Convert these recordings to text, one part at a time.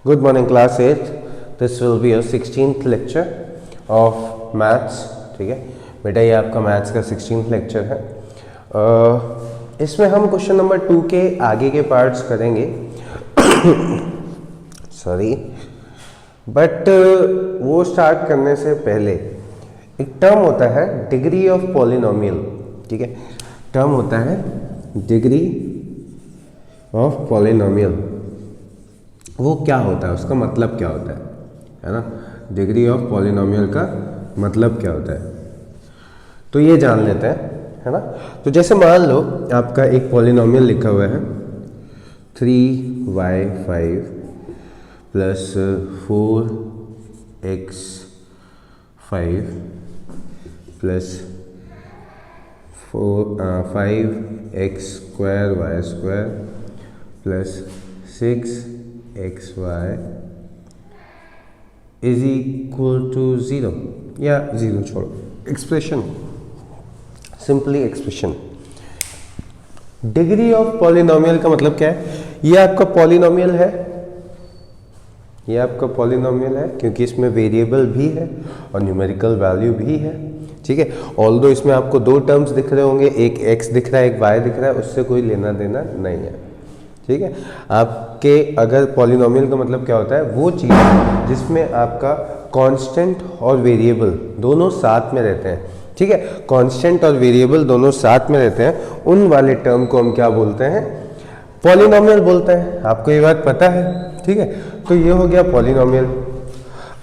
Good morning class 8th. This will be your 16th lecture of maths. ठीक है बेटा, ये आपका मैथ्स का 16th लेक्चर है। इसमें हम क्वेश्चन नंबर 2 के आगे के पार्ट्स करेंगे सॉरी, बट वो स्टार्ट करने से पहले एक टर्म होता है डिग्री ऑफ पॉलिनोमियल। ठीक है, टर्म होता है डिग्री ऑफ पॉलिनोमियल। वो क्या होता है, उसका मतलब क्या होता है ना। डिग्री ऑफ पॉलिनोमियल का मतलब क्या होता है तो ये जान लेते हैं, है ना। तो जैसे मान लो आपका एक पॉलिनोमियल लिखा हुआ है 3y5 plus 4x5 plus 5x square y square plus 6xy is equal to 0 या 0 छोड़ो, expression, simply expression. Degree of polynomial का मतलब क्या है, ये आपका पॉलिनोमियल है, ये आपका पॉलिनोमियल है क्योंकि इसमें वेरिएबल भी है और न्यूमेरिकल वैल्यू भी है। ठीक है, ऑल्दो इसमें आपको दो टर्म्स दिख रहे होंगे, एक x दिख रहा है एक y दिख रहा है, उससे कोई लेना देना नहीं है। ठीक है, आपके अगर पॉलिनोमियल का मतलब क्या होता है, वो चीज़ जिसमें आपका कांस्टेंट और वेरिएबल दोनों साथ में रहते हैं। ठीक है, कांस्टेंट और वेरिएबल दोनों साथ में रहते हैं, उन वाले टर्म को हम क्या बोलते हैं, पॉलिनोमियल बोलते हैं। आपको ये बात पता है। ठीक है, तो ये हो गया पॉलिनोमियल।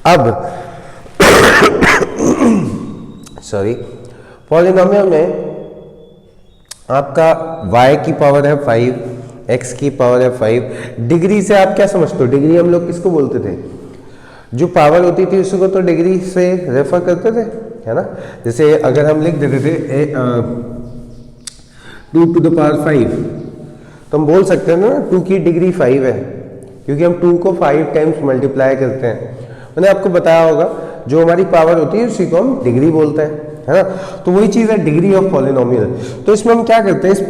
अब सॉरी, पॉलिनोमियल में आपका y की पावर है 5, x की पावर है 5। डिग्री से आप क्या समझते हो, डिग्री हम लोग किसको बोलते थे, जो पावर होती थी उसको तो डिग्री से रेफर करते थे, है ना। जैसे अगर हम लिख देते थे 2 to the power 5 तो हम बोल सकते हैं ना 2 की डिग्री 5 है, क्योंकि हम 2 को 5 टाइम्स मल्टीप्लाई करते हैं। मैंने आपको बताया होगा जो हमारी पावर होती है उसी को हम डिग्री बोलते हैं, है ना। तो वही चीज़ है डिग्री ऑफ पॉलिनोमियल। तो इसमें हम क्या करते हैं, इस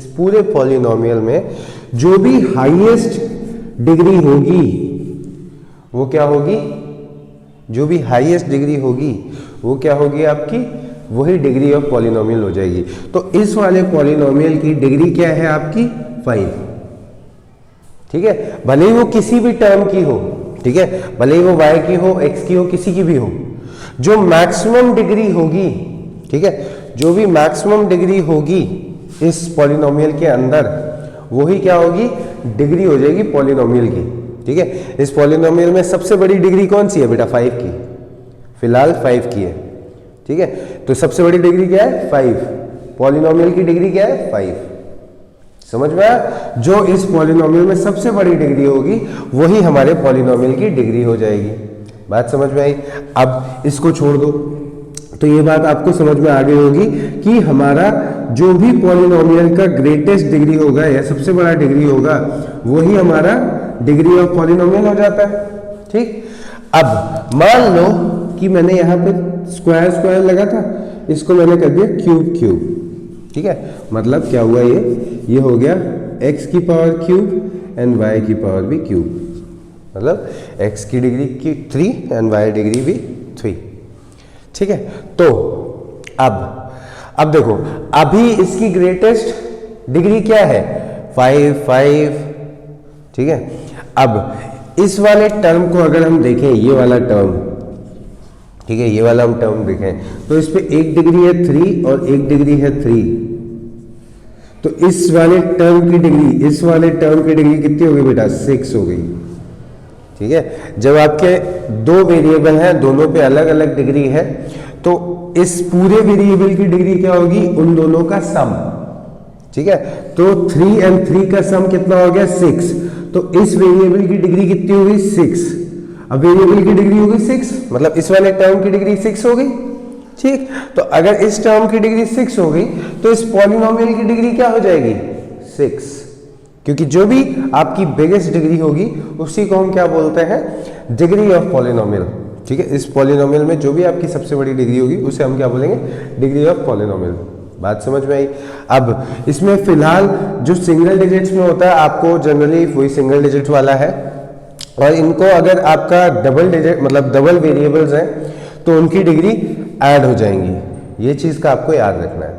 पूरे पॉलिनोमियल में जो भी हाईएस्ट डिग्री होगी वो क्या होगी, जो भी हाईएस्ट डिग्री होगी वो क्या होगी आपकी, वही डिग्री ऑफ पॉलिनोमियल हो जाएगी। तो इस वाले पॉलिनोमियल की डिग्री क्या है आपकी 5। ठीक है, भले ही वो किसी भी टर्म की हो, ठीक है, भले ही वो y की हो x की हो किसी की भी हो, जो मैक्सिमम डिग्री होगी, ठीक है, जो भी मैक्सिमम डिग्री होगी इस पॉलिनोमियल के अंदर वही क्या होगी, डिग्री हो जाएगी पॉलिनोमियल की। ठीक है, इस पॉलिनोमियल में सबसे बड़ी डिग्री कौन सी है बेटा, 5 की, फिलहाल 5 की है। ठीक है, तो सबसे बड़ी डिग्री क्या है 5, पॉलिनोमियल की डिग्री क्या है 5। समझ में आया, जो इस पॉलिनोमियल में सबसे बड़ी डिग्री होगी वही हमारे पॉलिनोमियल की डिग्री हो जाएगी। बात समझ में आई। अब इसको छोड़ दो, तो ये बात आपको समझ में आ गई होगी कि हमारा जो भी पॉलिनोमियल का ग्रेटेस्ट डिग्री होगा या सबसे बड़ा डिग्री होगा वही हमारा डिग्री ऑफ पॉलिनोमियल हो जाता है। ठीक, अब मान लो कि मैंने यहाँ पे स्क्वायर स्क्वायर लगा था, इसको मैंने कर दिया क्यूब क्यूब। ठीक है, मतलब क्या हुआ, ये हो गया x की पावर क्यूब एंड y की पावर भी क्यूब, मतलब x की डिग्री की 3 एंड y डिग्री भी 3। ठीक है, तो अब देखो, अभी इसकी ग्रेटेस्ट डिग्री क्या है 5। ठीक है, अब इस वाले टर्म को अगर हम देखें, ये वाला टर्म, ठीक है, ये वाला हम टर्म देखें तो इस पे एक डिग्री है 3 और एक डिग्री है 3। तो इस वाले टर्म की डिग्री, इस वाले टर्म की डिग्री कितनी हो गई बेटा, 6 हो गई। ठीक है, जब आपके दो वेरिएबल हैं, दोनों पे अलग अलग डिग्री है, तो इस पूरे वेरिएबल की डिग्री क्या होगी, उन दोनों का सम। ठीक है, तो 3 and 3 का सम कितना हो गया 6। तो इस वेरिएबल की डिग्री कितनी होगी 6। अब वेरिएबल की डिग्री होगी 6, मतलब इस वाले टर्म की डिग्री 6 हो गई। ठीक, तो अगर इस टर्म की डिग्री 6 हो गई तो इस पॉलिनोमियल की डिग्री क्या हो जाएगी 6, क्योंकि जो भी आपकी बिगेस्ट डिग्री होगी उसी को हम क्या बोलते हैं, डिग्री ऑफ पॉलिनोमियल। ठीक है, इस पॉलिनोमियल में जो भी आपकी सबसे बड़ी डिग्री होगी उसे हम क्या बोलेंगे, डिग्री ऑफ पॉलिनोमियल। बात समझ में आई। अब इसमें फिलहाल जो सिंगल डिजिट्स में होता है आपको जनरली वही सिंगल डिजिट वाला है, और इनको अगर आपका डबल डिजिट मतलब डबल वेरिएबल्स हैं तो उनकी डिग्री ऐड हो जाएंगी। ये चीज़ का आपको याद रखना है।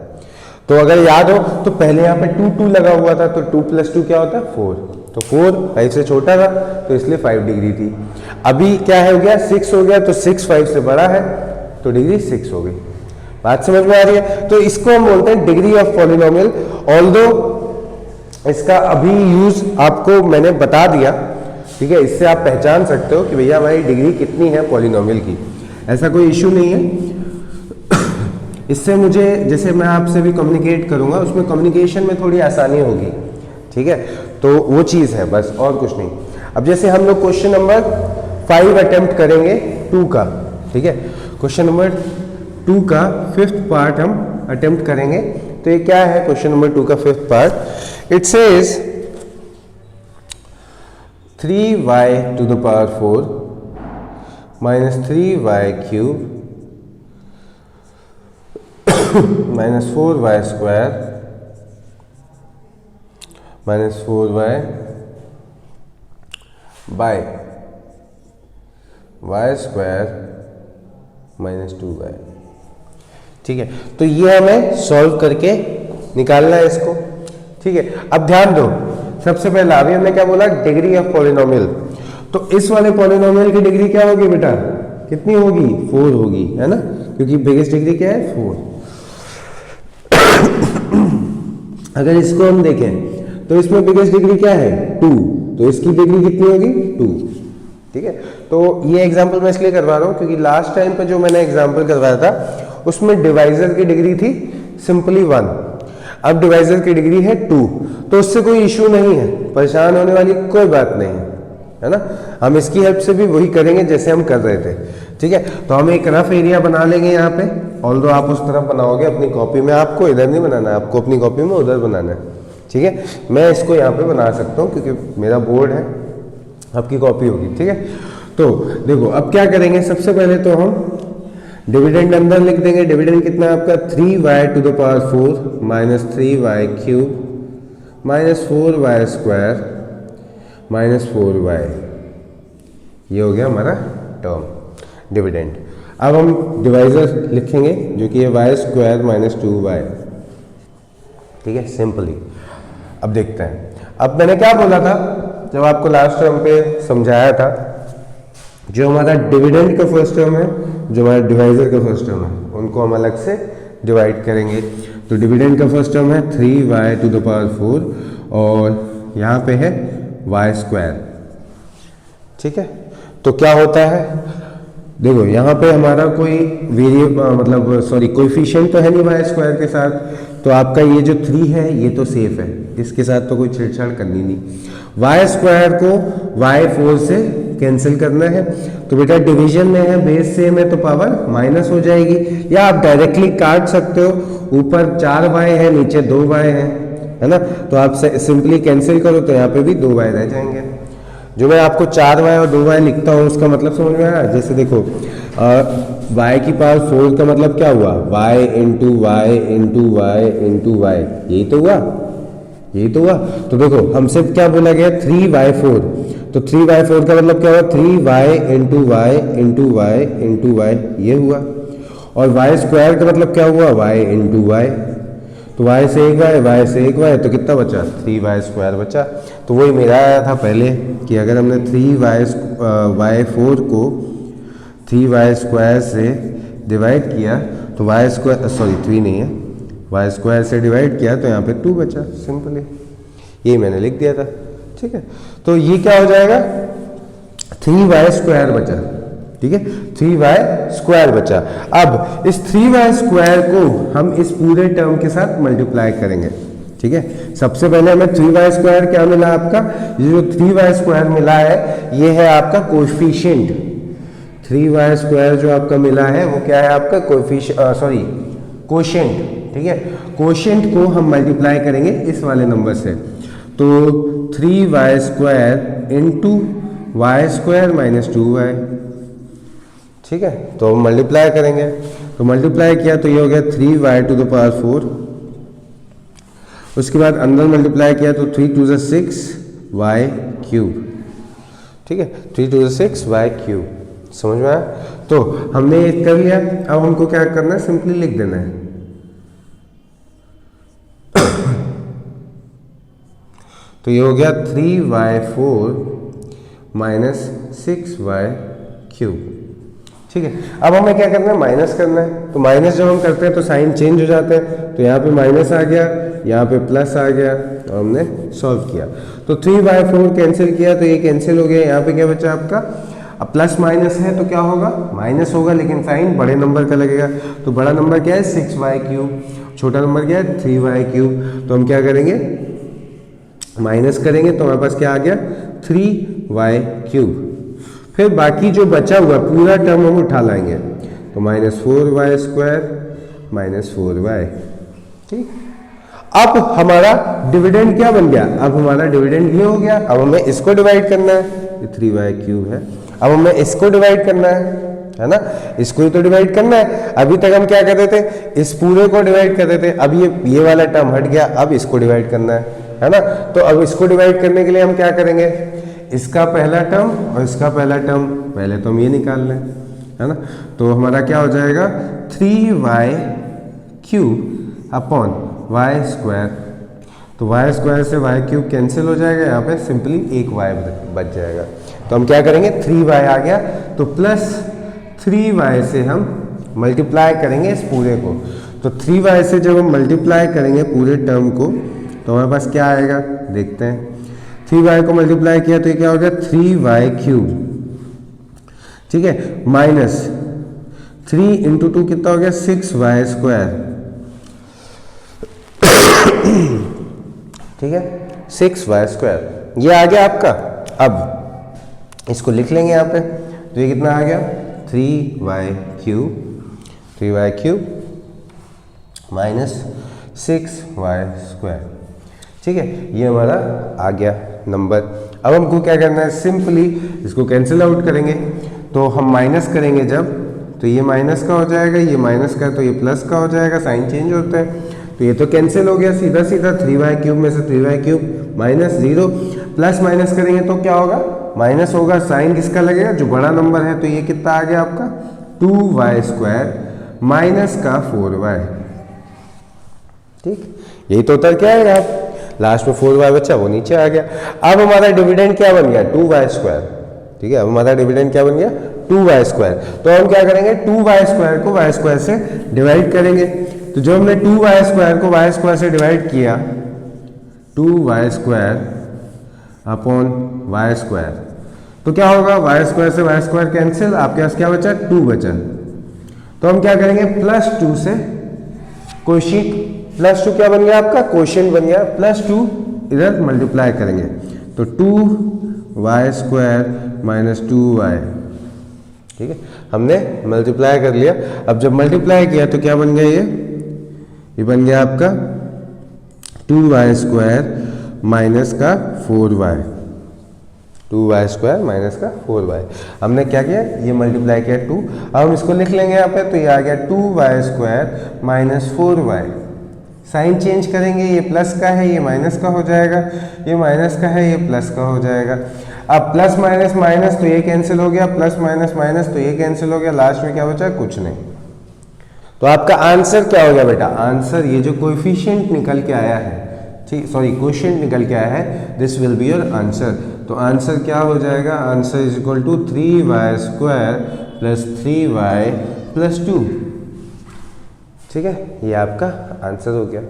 तो अगर याद हो तो पहले यहाँ पे 2 2 लगा हुआ था, तो 2 + 2 क्या होता है 4, तो 4 5 से छोटा था तो इसलिए 5 डिग्री थी। अभी क्या हो गया 6 हो गया, तो 6 5 से बड़ा है तो डिग्री 6 हो गई। बात समझ में आ रही है। तो इसको हम बोलते हैं डिग्री ऑफ पॉलिनोमियल। ऑल्दो इसका अभी यूज आपको मैंने बता दिया, ठीक है, इससे आप पहचान सकते हो कि भैया हमारी डिग्री कितनी है पॉलिनोमियल की, ऐसा कोई इश्यू नहीं है। इससे मुझे जैसे मैं आपसे भी कम्युनिकेट करूंगा उसमें कम्युनिकेशन में थोड़ी आसानी होगी, ठीक है, तो वो चीज़ है बस, और कुछ नहीं। अब जैसे हम लोग क्वेश्चन नंबर 5 अटेम्प्ट करेंगे 2 का, ठीक है, क्वेश्चन नंबर 2 का 5th पार्ट हम अटेम्प्ट करेंगे। तो ये क्या है क्वेश्चन नंबर 2 का 5th part. It says 3y⁴ - 3y³ - 4y² - 4y by y² - 2y। ठीक है, तो ये हमें सॉल्व करके निकालना है इसको, ठीक है। अब ध्यान दो, सबसे पहले अभी हमने क्या बोला, डिग्री ऑफ पॉलिनोमियल। तो इस वाले पॉलिनोमियल की डिग्री क्या होगी बेटा, कितनी होगी 4 होगी, है ना, क्योंकि बिगेस्ट डिग्री क्या है 4। अगर इसको हम देखें तो इसमें बिगेस्ट डिग्री क्या है 2, तो इसकी डिग्री कितनी होगी 2, ठीक है। तो ये एग्जांपल मैं इसलिए करवा रहा हूँ क्योंकि लास्ट टाइम पे जो मैंने एग्जांपल करवाया था उसमें डिवाइजर की डिग्री थी सिंपली 1, अब डिवाइजर की डिग्री है 2, तो उससे कोई इश्यू नहीं है, परेशान होने वाली कोई बात नहीं है ना। हम इसकी हेल्प से भी वही करेंगे जैसे हम कर रहे थे, ठीक है। तो हम एक रफ एरिया बना लेंगे यहाँ पे, ऑल्दो आप उस तरफ बनाओगे अपनी कॉपी में, आपको इधर नहीं बनाना है, आपको अपनी कॉपी में उधर बनाना है, ठीक है। मैं इसको यहाँ पे बना सकता हूँ क्योंकि मेरा बोर्ड है, आपकी कॉपी होगी, ठीक है। तो देखो अब क्या करेंगे, सबसे पहले तो हम डिविडेंड अंदर लिख देंगे। डिविडेंड कितना है आपका 3y⁴ - 3y³ - 4y² - 4y, ये हो गया हमारा टर्म डिविडेंड। अब हम डिवाइजर लिखेंगे जो कि है y² - 2y, ठीक है, सिंपली। अब देखते हैं, अब मैंने क्या बोला था जब आपको लास्ट टर्म पे समझाया था, जो हमारा डिविडेंड का फर्स्ट टर्म है, जो हमारा डिवाइजर का फर्स्ट टर्म है, उनको हम अलग से डिवाइड करेंगे। तो डिविडेंड का फर्स्ट टर्म है 3y⁴ और यहाँ पे है y², ठीक है। तो क्या होता है, देखो यहाँ पे हमारा कोई कोएफिशिएंट तो है नहीं y² के साथ, तो आपका ये जो 3 है ये तो सेफ है, इसके साथ तो कोई छेड़छाड़ करनी नहीं। y² को y4 से कैंसिल करना है, तो बेटा डिवीजन में है, बेस सेम है तो पावर माइनस हो जाएगी, या आप डायरेक्टली काट सकते हो, ऊपर 4y है नीचे 2y है ना, तो आप सिंपली कैंसिल करो तो यहाँ पे भी 2y रह जाएंगे। जो मैं आपको 4y और 2y लिखता हूँ उसका मतलब समझ में आया। जैसे देखो y की पावर 4 का मतलब क्या हुआ, y × y × y × y, यही तो हुआ, यही तो हुआ। तो देखो हमसे क्या बोला गया 3y4, तो 3y4 का मतलब क्या हुआ 3y × y × y × y, ये हुआ। और y² का मतलब क्या हुआ y × y, तो y से 1y तो कितना बचा 3y² बचा। तो वही मेरा आया था पहले कि अगर हमने 3y4 को 3y² से डिवाइड किया तो y² नहीं है, y² से डिवाइड किया तो यहाँ पे 2 बचा, सिंपली यही मैंने लिख दिया था, ठीक है। तो ये क्या हो जाएगा 3y² बचा, ठीक है, 3y² बचा। अब इस 3y² को हम इस पूरे टर्म के साथ मल्टीप्लाई करेंगे, ठीक है। सबसे पहले हमें 3y² क्या मिला आपका, ये जो 3y² मिला है ये है आपका कोएफिशिएंट, 3y² जो आपका मिला है वो क्या है आपका कोशेंट, ठीक है। कोशेंट को हम मल्टीप्लाई करेंगे इस वाले नंबर से, तो 3y² × y² - 2y, ठीक है। तो हम मल्टीप्लाई करेंगे, तो मल्टीप्लाई किया तो ये हो गया 3y⁴ उसके बाद अंदर मल्टीप्लाई किया तो 3 टू ज़ 6 वाई क्यूब, ठीक है, 3 टू ज़ 6 वाई क्यूब। समझ में आया? तो हमने ये कर लिया। अब हमको क्या करना है, सिंपली लिख देना है। तो ये हो गया 3y4 माइनस 6y क्यूब, ठीक है। अब हमें क्या करना है, माइनस करना है। तो माइनस जब हम करते हैं तो साइन चेंज हो जाते हैं, तो यहाँ पे माइनस आ गया, यहाँ पे प्लस आ गया, और हमने सॉल्व किया। तो 3y4 कैंसिल किया तो ये कैंसिल हो गया। यहाँ पे क्या बचा आपका, अब प्लस माइनस है तो क्या होगा, माइनस होगा, लेकिन साइन बड़े नंबर का लगेगा। तो बड़ा नंबर क्या है, 6y क्यूब, छोटा नंबर क्या है, 3y क्यूब। तो हम क्या करेंगे, माइनस करेंगे तो हमारे पास क्या आ गया, 3y क्यूब। फिर बाकी जो बचा हुआ पूरा टर्म हम उठा लाएंगे, तो -4y स्क्वायर माइनस 4y, ठीक। अब हमारा डिविडेंड क्या बन गया, अब हमारा डिविडेंड ये हो गया। अब हमें इसको डिवाइड करना है, ये 3y क्यूब है। अब हमें इसको डिवाइड करना है ना, इसको ही तो डिवाइड करना है। अभी तक हम क्या कर रहे थे, इस पूरे को डिवाइड कर रहे थे। अब ये वाला टर्म हट गया, अब इसको डिवाइड करना है ना। तो अब इसको डिवाइड करने के लिए हम क्या करेंगे, इसका पहला टर्म और इसका पहला टर्म, पहले तो हम ये निकाल लें, है ना। तो हमारा क्या हो जाएगा, 3y cube upon y square. तो y स्क्वायर से y क्यूब कैंसिल हो जाएगा, यहाँ पे सिंपली एक y बच जाएगा। तो हम क्या करेंगे, 3y आ गया, तो प्लस 3y से हम मल्टीप्लाई करेंगे इस पूरे को। तो 3y से जब हम मल्टीप्लाई करेंगे पूरे टर्म को, तो हमारे पास क्या आएगा, देखते हैं। 3y को मल्टीप्लाई किया तो ये क्या हो गया, 3y क्यूब, ठीक है, माइनस 3 इंटू 2 कितना हो गया, 6y स्क्वायर, ठीक है, 6y स्क्वायर, ये आ गया आपका। अब इसको लिख लेंगे यहाँ पे, तो ये कितना आ गया, 3y cube minus 6y square, ठीक है। ये हमारा आ गया नंबर। अब हमको क्या करना है, सिंपली इसको कैंसिल आउट करेंगे। तो हम माइनस करेंगे जब, तो ये माइनस का हो जाएगा, ये माइनस का, तो ये प्लस का हो जाएगा, साइन चेंज होता है। तो ये तो कैंसिल हो गया सीधा सीधा, 3y क्यूब में से 3y cube minus 0, plus minus करेंगे तो क्या होगा, माइनस होगा। साइन किसका लगेगा, जो बड़ा नंबर है। तो ये कितना आ गया आपका, 2y स्क्वायर माइनस का 4y, ठीक। यही तो उत्तर क्या है, आप लास्ट में 4y बचा, वो नीचे आ गया। अब हमारा डिविडेंड क्या बन गया, 2y स्क्वायर, ठीक है। अब हमारा डिविडेंड क्या बन गया, 2y स्क्वायर। तो हम क्या करेंगे, 2y स्क्वायर को y स्क्वायर से डिवाइड करेंगे। तो जो हमने 2y स्क्वायर को y स्क्वायर से डिवाइड किया, 2y square upon y square, तो क्या होगा, y स्क्वायर से y स्क्वायर कैंसिल, आपके पास क्या बचा, 2 बचा। तो हम क्या करेंगे, +2 से कोशिश, +2 क्या बन गया आपका, क्वोशिएंट बन गया, +2 इधर मल्टीप्लाई करेंगे, तो 2y स्क्वायर माइनस 2y, ठीक है। हमने मल्टीप्लाई कर लिया। अब जब मल्टीप्लाई किया तो क्या बन गया, ये बन गया आपका 2y स्क्वायर माइनस का 4y, 2y स्क्वायर माइनस का 4y। हमने क्या किया, ये मल्टीप्लाई किया 2। अब हम इसको लिख लेंगे यहाँ पे, तो ये आ गया 2y square minus 4y। Sign change करेंगे, ये प्लस का है, ये माइनस का हो जाएगा, ये माइनस का है, ये प्लस का हो जाएगा। अब प्लस माइनस माइनस, तो ये कैंसिल हो गया, प्लस माइनस माइनस, तो ये कैंसिल हो गया, लास्ट में क्या बचा, कुछ नहीं। तो आपका आंसर क्या हो गया बेटा, आंसर ये जो कोएफिशिएंट निकल के आया है, ठीक, सॉरी क्वोशिएंट निकल के आया है, this will be your answer. तो आंसर क्या हो जाएगा, answer is equal to 3y square plus 3y plus 2, ठीक है। ये आपका आंसर हो गया।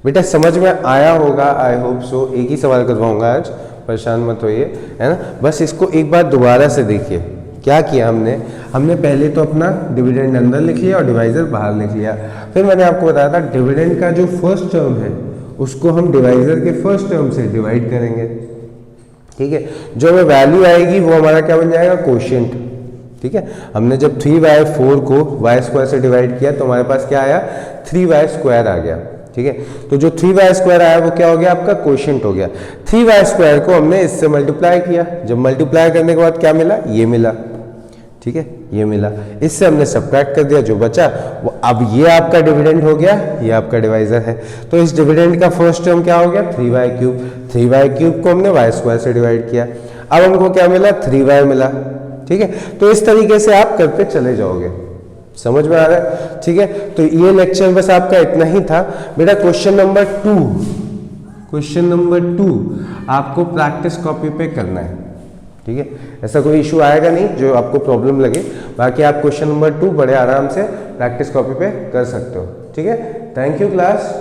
बेटा समझ में आया होगा, आई होप सो। एक ही सवाल करवाऊंगा आज, परेशान मत होइए, है ना। बस इसको एक बार दोबारा से देखिए, क्या किया हमने पहले तो अपना डिविडेंड अंदर लिख लिया और डिवाइजर बाहर लिख लिया। फिर मैंने आपको बताया था डिविडेंड का जो फर्स्ट टर्म है उसको हम डिवाइजर के फर्स्ट टर्म से डिवाइड करेंगे, ठीक है। जो हमें वैल्यू आएगी वो हमारा क्या बन जाएगा, क्वोशिएंट, ठीक है। हमने जब 3y4 को y स्क्वायर से डिवाइड किया तो हमारे पास क्या आया, 3y स्क्वायर आ गया, ठीक है। तो जो 3y स्क्वायर आया वो क्या हो गया, आपका क्वोशिएंट हो गया। 3y स्क्वायर को हमने इससे मल्टीप्लाई किया, जब मल्टीप्लाई करने के बाद क्या मिला, ये मिला, ठीक है। ये मिला, इससे हमने सब्ट्रैक्ट कर दिया, जो बचा वो अब ये आपका डिविडेंड हो गया, ये आपका डिवाइजर है। तो इस डिविडेंड का फर्स्ट टर्म क्या हो गया 3y³ 3y³ को हमने y² से डिवाइड किया, अब हमको क्या मिला 3y मिला। ठीक है, तो इस तरीके से आप करते चले जाओगे, समझ में आ रहा है। ठीक है, तो ये लेक्चर बस आपका इतना ही था बेटा। क्वेश्चन नंबर 2 आपको प्रैक्टिस कॉपी पे करना है। ठीक है, ऐसा कोई इशू आएगा नहीं जो आपको प्रॉब्लम लगे, बाकी आप क्वेश्चन नंबर 2 बड़े आराम से प्रैक्टिस कॉपी पे कर सकते हो। ठीक है, थैंक यू क्लास।